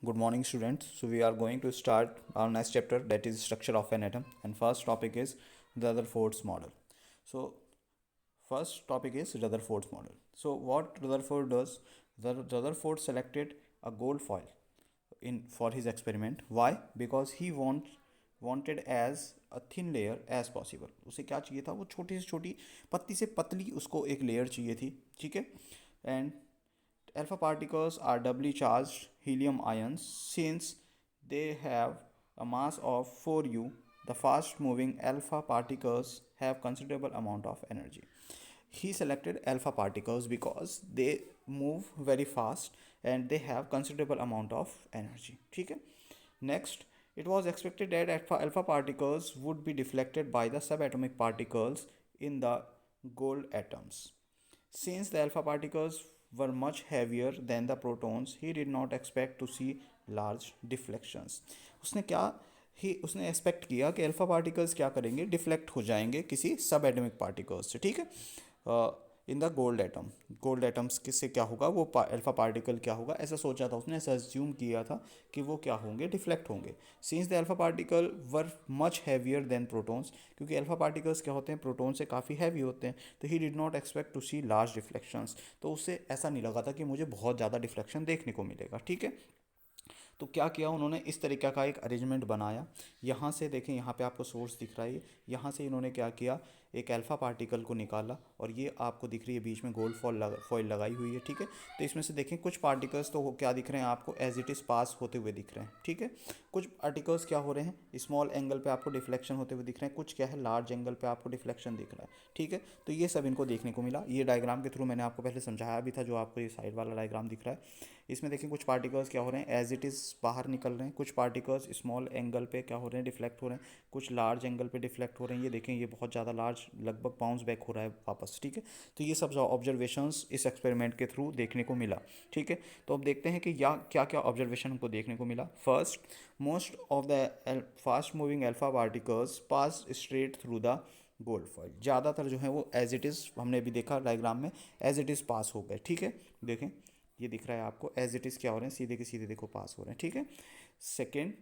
Good morning, students. So we are going to start our next chapter, that is structure of an atom. And first topic is Rutherford's model. So first topic is Rutherford's model. So what Rutherford does? Rutherford selected a gold foil in for his experiment. Why? Because he wanted as a thin layer as possible. उसे क्या चाहिए था? वो छोटी से छोटी पतली से पतली उसको एक लेयर चाहिए थी. ठीक है. And alpha particles are doubly charged helium ions since they have a mass of 4u. The fast moving alpha particles have considerable amount of energy. He selected alpha particles because they move very fast and they have considerable amount of energy. ठीक है. Next, it was expected that alpha particles would be deflected by the subatomic particles in the gold atoms. Since the alpha particles were much heavier than the protons, he did not expect to see large deflections. उसने क्या ही उसने expect किया कि alpha particles क्या करेंगे, deflect हो जाएंगे किसी सब एटॉमिक पार्टिकल्स से. ठीक है. इन द गोल्ड एटम्स किससे क्या होगा, वो अल्फा पार्टिकल क्या होगा, ऐसा सोचा था उसने, ऐसा अज्यूम किया था कि वो क्या होंगे, डिफ्लेक्ट होंगे. Since the alpha particle were much heavier than protons, क्योंकि अल्फा पार्टिकल्स क्या होते हैं, प्रोटॉन से काफ़ी हैवी होते हैं, तो he did not expect to see large deflections. तो उससे ऐसा नहीं लगा था कि मुझे बहुत ज़्यादा डिफ्लेक्शन देखने को मिलेगा. ठीक है. तो क्या किया उन्होंने, इस तरीक़ा का एक अरेंजमेंट बनाया. यहाँ से देखें, यहाँ पे आपको सोर्स दिख रहा है. यहाँ से इन्होंने क्या किया, एक अल्फ़ा पार्टिकल को निकाला और ये आपको दिख रही है बीच में गोल्ड फॉइल लगाई हुई है. ठीक है. तो इसमें से देखें कुछ पार्टिकल्स तो वो क्या दिख रहे हैं आपको, एज इट इज़ पास होते हुए दिख रहे हैं. ठीक है. कुछ पार्टिकल्स क्या हो रहे हैं, स्मॉल एंगल पे आपको डिफ्लेक्शन होते हुए दिख रहे हैं, कुछ क्या है लार्ज एंगल पे आपको डिफ्लेक्शन दिख रहा है. ठीक है. तो ये सब इनको देखने को मिला. ये डायग्राम के थ्रू मैंने आपको पहले समझाया भी था, जो आपको ये साइड वाला डायग्राम दिख रहा है. इसमें देखें कुछ पार्टिकल्स क्या हो रहे हैं, एज इट इज़ बाहर निकल रहे हैं, कुछ पार्टिकल्स स्मॉल एंगल पे क्या हो रहे हैं, डिफ्लेक्ट हो रहे हैं, कुछ लार्ज एंगल पे डिफ्लेक्ट हो रहे हैं. ये देखें, ये बहुत ज़्यादा लार्ज, लगभग बाउंस बैक हो रहा है वापस. ठीक है. तो ये सब ऑब्जर्वेशंस इस एक्सपेरिमेंट के थ्रू देखने को मिला. ठीक है. तो अब देखते हैं कि या क्या क्या ऑब्जर्वेशन हमको देखने को मिला. First, most of the fast moving alpha particles pass straight through the gold foil. ज़्यादातर जो है वो एज इट इज़, हमने अभी देखा डायग्राम में, एज इट इज़ पास हो गए. ठीक है. देखें, ये दिख रहा है आपको, एज इट इज़ क्या हो रहे हैं, सीधे के सीधे देखो पास हो रहे हैं. ठीक है. Second,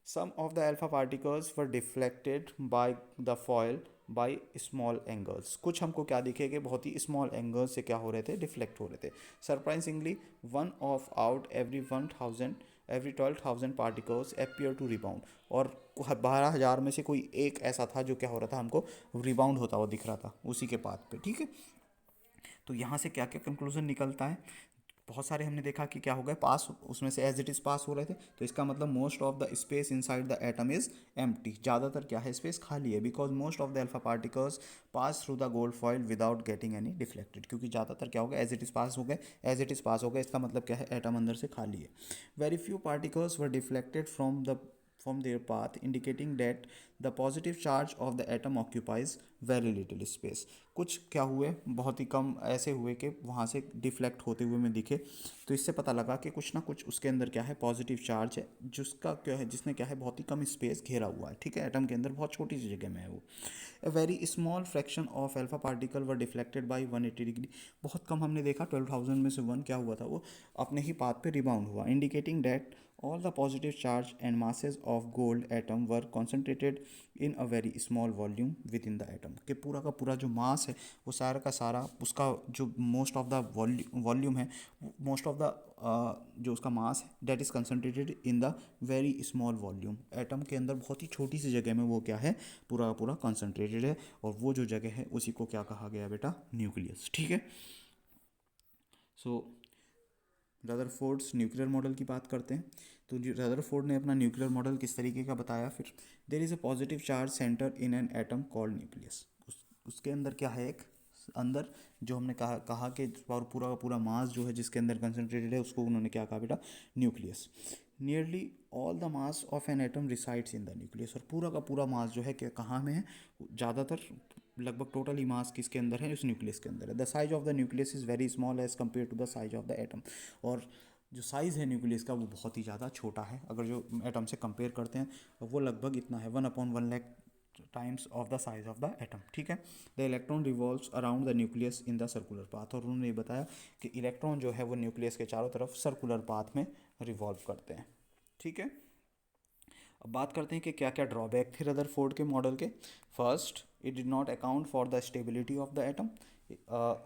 some of the alpha particles were deflected by the foil by small angles. कुछ हमको क्या दिखे कि बहुत ही स्मॉल एंगल्स से क्या हो रहे थे, डिफ्लेक्ट हो रहे थे. Surprisingly, one of out every 12,000 particles appear to rebound. और 12,000 में से कोई एक ऐसा था जो क्या हो रहा था, हमको रिबाउंड होता हुआ दिख रहा था उसी के पाथ पे. ठीक है. तो यहाँ से क्या क्या कंक्लूजन निकलता है, बहुत सारे हमने देखा कि क्या हो गए, पास उसमें से एज इट इज़ पास हो रहे थे. तो इसका मतलब most of the space inside the atom is empty. ज़्यादातर क्या है, स्पेस खाली है, because most of the alpha particles pass through the gold foil without getting any deflected. क्योंकि ज़्यादातर क्या हो गया, एज इट इज़ पास हो गए, एज इट इज़ पास हो गए, इसका मतलब क्या है, एटम अंदर से खाली है. Very few particles were deflected from their path, indicating that the positive charge of the atom occupies very little space. कुछ क्या हुए, बहुत ही कम ऐसे हुए कि वहाँ से डिफ्लेक्ट होते हुए में दिखे. तो इससे पता लगा कि कुछ ना कुछ उसके अंदर क्या है, पॉजिटिव चार्ज है, जिसका क्या है, जिसने क्या है, बहुत ही कम स्पेस घेरा हुआ है. ठीक है. एटम के अंदर बहुत छोटी सी जगह में है वो. A very small fraction of alpha particle were deflected by 180 degree. बहुत कम हमने देखा, 12,000 में से वन क्या हुआ था, वो अपने ही पाथ पे रिबाउंड हुआ. Indicating that all the positive charge and masses of gold atom were concentrated in a very small volume within the atom. कि पूरा का पूरा जो मास है, वो सारा का सारा उसका जो मोस्ट ऑफ द वॉल्यूम है, मोस्ट ऑफ द जो उसका मास है, that is concentrated in the very small volume. Atom के अंदर बहुत ही छोटी सी जगह में वो क्या है, पूरा का पूरा कंसनट्रेटेड है. और वो जो जगह है उसी को क्या कहा गया बेटा, न्यूक्लियस. ठीक है. सो रदरफोर्ड्स न्यूक्लियर मॉडल की बात करते हैं. तो रदरफोर्ड ने अपना न्यूक्लियर मॉडल किस तरीके का बताया. फिर there is a positive charge centre in an atom called nucleus. उसके अंदर क्या है, एक अंदर जो हमने कहा कि पूरा का पूरा मास जो है जिसके अंदर कंसनट्रेटेड है, उसको उन्होंने क्या कहा बेटा, nucleus. Nearly all the mass of an atom resides in the nucleus. और पूरा का पूरा मास जो है कि कहाँ में है, ज़्यादातर लगभग टोटल ही मास किसके अंदर है, उस न्यूक्लियस के अंदर है. The size of the nucleus is very small as compare to the size of the atom. और जो साइज़ है न्यूक्लियस का, वो बहुत ही ज़्यादा छोटा है. अगर जो एटम से कंपेयर करते हैं, वो लगभग इतना है, 1/1 lakh times of the size of the atom. ठीक है. The electron revolves around the nucleus in the circular path. और उन्होंने ये बताया कि इलेक्ट्रॉन जो है वो न्यूक्लियस के चारों तरफ सर्कुलर पाथ में रिवॉल्व करते हैं. ठीक है। अब बात करते हैं कि क्या क्या ड्रॉबैक थे रदरफोर्ड के मॉडल के। First, it did not account for the stability of the atom.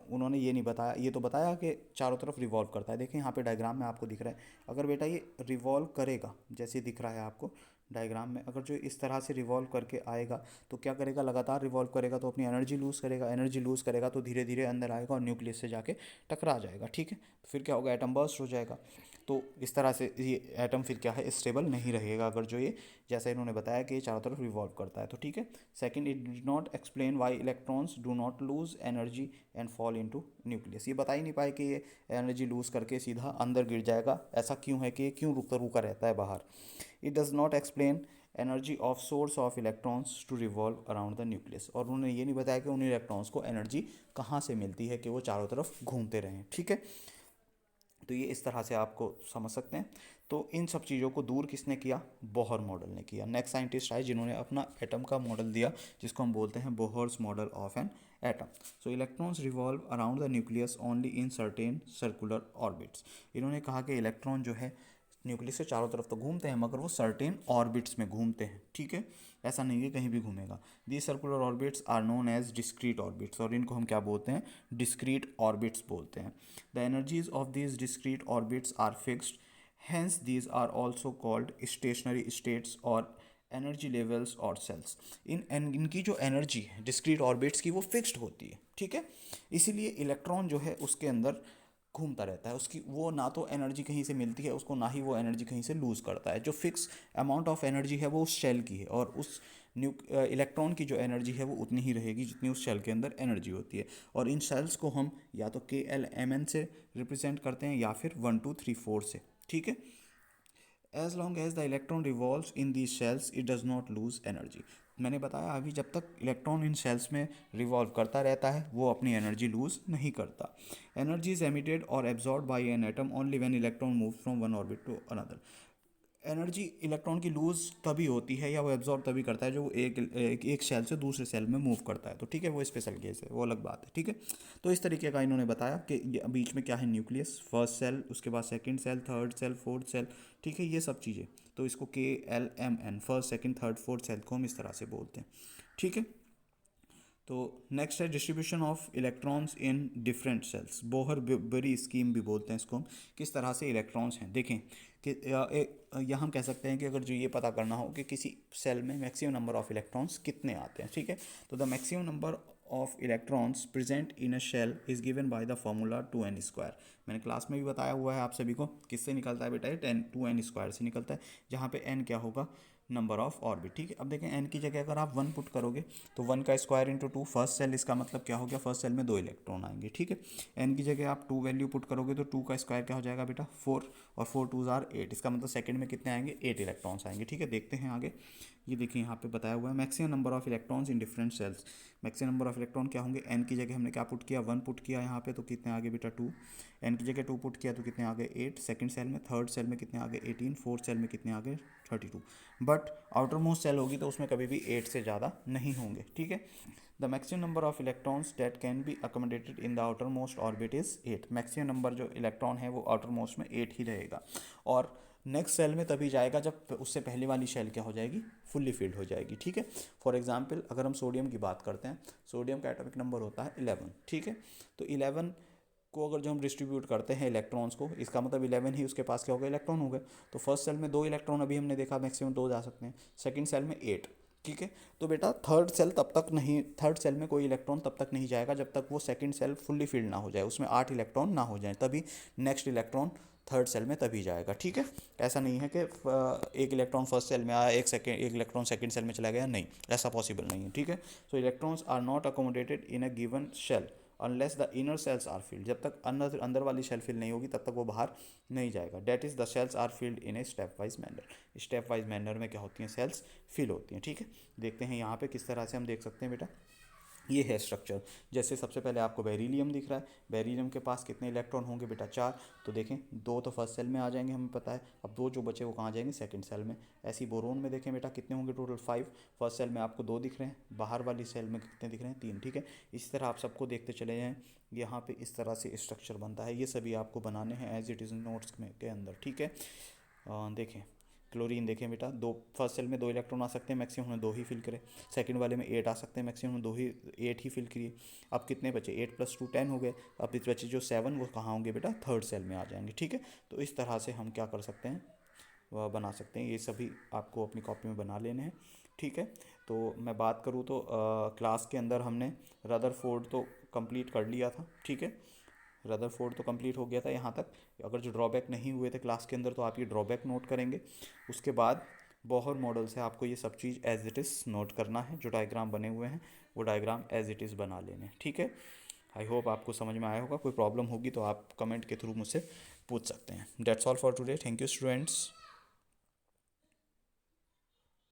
उन्होंने ये नहीं बताया, ये तो बताया कि चारों तरफ रिवॉल्व करता है। देखें यहाँ पे डायग्राम में आपको दिख रहा है, अगर बेटा ये रिवॉल्व करेगा जैसे दिख रहा है आपको डायग्राम में, अगर जो इस तरह से रिवॉल्व करके आएगा तो क्या करेगा, लगातार रिवॉल्व करेगा तो अपनी एनर्जी लूज़ करेगा, एनर्जी लूज़ करेगा तो धीरे धीरे अंदर आएगा और न्यूक्लियस से जाके टकरा जाएगा। ठीक है, तो फिर क्या होगा, एटम बर्स्ट हो जाएगा। तो इस तरह से ये एटम फिर क्या है, स्टेबल नहीं रहेगा अगर जो ये, जैसा इन्होंने बताया कि ये चारों तरफ रिवॉल्व करता है। तो ठीक है। Second, it did not explain why electrons do not lose energy and fall into nucleus. ये बता ही नहीं पाए कि ये एनर्जी लूज करके सीधा अंदर गिर जाएगा, ऐसा क्यों है कि ये क्यों रुका रुका रहता है बाहर। It does not explain energy of source of electrons to revolve around the nucleus. और उन्होंने ये नहीं बताया कि उन इलेक्ट्रॉन्स को एनर्जी कहाँ से मिलती है कि वो चारों तरफ घूमते रहें। ठीक है, तो ये इस तरह से आपको समझ सकते हैं। तो इन सब चीज़ों को दूर किसने किया, बोहर मॉडल ने किया। नेक्स्ट साइंटिस्ट आए जिन्होंने अपना एटम का मॉडल दिया, जिसको हम बोलते हैं Bohr's model of an atom. So electrons revolve around the nucleus only in certain circular orbits. इन्होंने कहा कि इलेक्ट्रॉन जो है न्यूक्लियस से चारों तरफ तो घूमते हैं मगर वो सर्टेन ऑर्बिट्स में घूमते हैं। ठीक है, ऐसा नहीं है कहीं भी घूमेगा। The circular orbits are known as discrete orbits, और इनको हम क्या बोलते हैं, डिस्क्रीट ऑर्बिट्स बोलते हैं। The energies of these discrete orbits are fixed, hence these are also called stationary states और एनर्जी लेवल्स और सेल्स। इनकी जो एनर्जी है डिस्क्रीट ऑर्बिट्स की वो फिक्स्ड होती है। ठीक है, इसीलिए इलेक्ट्रॉन जो है उसके अंदर घूमता रहता है, उसकी वो ना तो एनर्जी कहीं से मिलती है उसको, ना ही वो एनर्जी कहीं से लूज़ करता है। जो फिक्स अमाउंट ऑफ एनर्जी है वो उस शेल की है, और उस इलेक्ट्रॉन की जो एनर्जी है वो उतनी ही रहेगी जितनी उस शेल के अंदर एनर्जी होती है। और इन शेल्स को हम या तो KLMN से रिप्रेजेंट करते हैं या फिर 1 2 3 4 से। ठीक है, as long as the electron revolves in these shells it does not lose energy. मैंने बताया अभी, जब तक इलेक्ट्रॉन इन शेल्स में रिवॉल्व करता रहता है वो अपनी एनर्जी लूज नहीं करता। एनर्जी इज एमिटेड और absorb by an atom only when electron move from one orbit to another. Energy electron की लूज तभी होती है या वो एब्जॉर्ब तभी करता है जो वो एक सेल से दूसरे सेल में मूव करता है। तो ठीक है, वो स्पेशल केस है, वो अलग बात है। ठीक है, तो इस तरीके का इन्होंने बताया कि बीच में क्या है, न्यूक्लियस, फर्स्ट सेल, उसके बाद second shell, third shell, fourth shell. ठीक है, ये सब चीज़ें, तो इसको KLMN, first second third fourth shell को हम इस तरह से बोलते हैं। ठीक है, तो नेक्स्ट है distribution of electrons in different cells. Bohr बरी स्कीम भी बोलते हैं इसको हम। किस तरह से इलेक्ट्रॉन्स हैं, देखें कि यहाँ हम कह सकते हैं कि अगर जो ये पता करना हो कि किसी सेल में मैक्सिमम नंबर ऑफ इलेक्ट्रॉन्स कितने आते हैं। ठीक है, तो the maximum number of electrons present in a shell is given by the formula 2n²। मैंने क्लास में भी बताया हुआ है आप सभी को, किससे निकलता है बेटा, ये 2n² से निकलता है, जहाँ पे n क्या होगा, नंबर ऑफ ऑर्बिट। ठीक है, अब देखें n की जगह अगर आप 1 पुट करोगे तो 1 का स्क्वायर इंटू 2, फर्स्ट सेल, इसका मतलब क्या हो गया, फर्स्ट सेल में 2 इलेक्ट्रॉन आएंगे। ठीक है, n की जगह आप 2 वैल्यू पुट करोगे तो 2 का स्क्वायर क्या हो जाएगा बेटा, 4, और 4 2 ज़ार 8, इसका मतलब सेकंड में कितने आएंगे, 8 इलेक्ट्रॉन्स आएंगे। ठीक है, देखते हैं आगे। ये देखिए यहाँ पे बताया हुआ है maximum number of electrons in different cells. Maximum number of electron क्या होंगे, n की जगह हमने क्या पुट किया, 1 पुट किया यहाँ पे, तो कितने आगे बेटा 2। n की जगह 2 पुट किया तो कितने आगे 8, सेकंड सेल में, थर्ड सेल में कितने आगे 18, फोर्थ सेल में कितने आगे 32। बट आउटर मोस्ट सेल होगी तो उसमें कभी भी 8 से ज़्यादा नहीं होंगे। ठीक है, the maximum number of electrons date can be accommodated in the outer most orbit is 8। Maximum number जो इलेक्ट्रॉन है वो आउटर मोस्ट में 8 ही रहेगा, और नेक्स्ट सेल में तभी जाएगा जब उससे पहले वाली शेल क्या हो जाएगी, फुल्ली फिल्ड हो जाएगी। ठीक है, फॉर एग्जांपल अगर हम सोडियम की बात करते हैं, सोडियम का एटॉमिक नंबर होता है 11। ठीक है, तो 11 को अगर जो हम डिस्ट्रीब्यूट करते हैं इलेक्ट्रॉन्स को, इसका मतलब 11 ही उसके पास क्या हो गए, इलेक्ट्रॉन हो गए। तो फर्स्ट सेल में 2 इलेक्ट्रॉन अभी हमने देखा, मैक्सिमम 2 जा सकते हैं, सेकंड सेल में 8। ठीक है, तो बेटा थर्ड सेल तब तक नहीं, थर्ड सेल में कोई इलेक्ट्रॉन तब तक नहीं जाएगा जब तक वो सेकंड सेल फुल्ली फिल्ड ना हो जाए, उसमें 8 इलेक्ट्रॉन ना हो जाए, तभी नेक्स्ट इलेक्ट्रॉन थर्ड सेल में तभी जाएगा। ठीक है, ऐसा नहीं है कि एक इलेक्ट्रॉन फर्स्ट सेल में आया, एक इलेक्ट्रॉन सेकंड सेल में चला गया, नहीं, ऐसा पॉसिबल नहीं है। ठीक है, so electrons are not accommodated in a given shell unless the inner shells are filled. जब तक अंदर अंदर वाली शेल फिल नहीं होगी तब तक वो बाहर नहीं जाएगा। That is the shells are filled in a stepwise manner. Stepwise manner में क्या होती हैं, सेल्स फिल होती हैं। ठीक है, देखते हैं यहाँ पे किस तरह से हम देख सकते हैं बेटा। ये है स्ट्रक्चर। जैसे सबसे पहले आपको बेरिलियम दिख रहा है, बेरिलियम के पास कितने इलेक्ट्रॉन होंगे बेटा, 4। तो देखें 2 तो फर्स्ट सेल में आ जाएंगे, हमें पता है। अब 2 जो बचे वो कहाँ जाएंगे, सेकंड सेल में। ऐसे ही बोरोन में देखें बेटा कितने होंगे, टोटल 5। फर्स्ट सेल में आपको 2 दिख रहे हैं, बाहर वाली सेल में कितने दिख रहे हैं, 3। ठीक है, इसी तरह आप सबको देखते चले जाएँ। यहाँ पे इस तरह से स्ट्रक्चर बनता है, ये सभी आपको बनाने हैं एज इट इज़ नोट्स में के अंदर। ठीक है, देखें क्लोरीन देखें बेटा, दो फर्स्ट सेल में 2 इलेक्ट्रॉन आ सकते हैं, मैक्सिमम उन्होंने 2 ही फिल करे। सेकंड वाले में 8 आ सकते हैं, मैक्सिमम 2 ही 8 ही फिल किए। अब कितने बचे, 8 + 2 10 हो गए। अब इस बचे जो 7 वो कहाँ होंगे बेटा, थर्ड सेल में आ जाएंगे, ठीक है। तो इस तरह से हम क्या कर सकते हैं, वह बना सकते हैं। ये सभी आपको अपनी कॉपी में बना लेने हैं, ठीक है। तो मैं बात करूँ तो क्लास के अंदर हमने रदरफोर्ड तो कंप्लीट कर लिया था, ठीक है। रदरफोर्ड तो कंप्लीट हो गया था यहाँ तक। अगर जो ड्रॉबैक नहीं हुए थे क्लास के अंदर तो आप ये ड्रॉबैक नोट करेंगे। उसके बाद बोहर मॉडल से आपको ये सब चीज़ एज इट इज़ नोट करना है। जो डायग्राम बने हुए हैं वो डायग्राम एज इट इज़ बना लेने हैं, ठीक है। आई होप आपको समझ में आया होगा। कोई प्रॉब्लम होगी तो आप कमेंट के थ्रू मुझसे पूछ सकते हैं। That's all for today. Thank you students.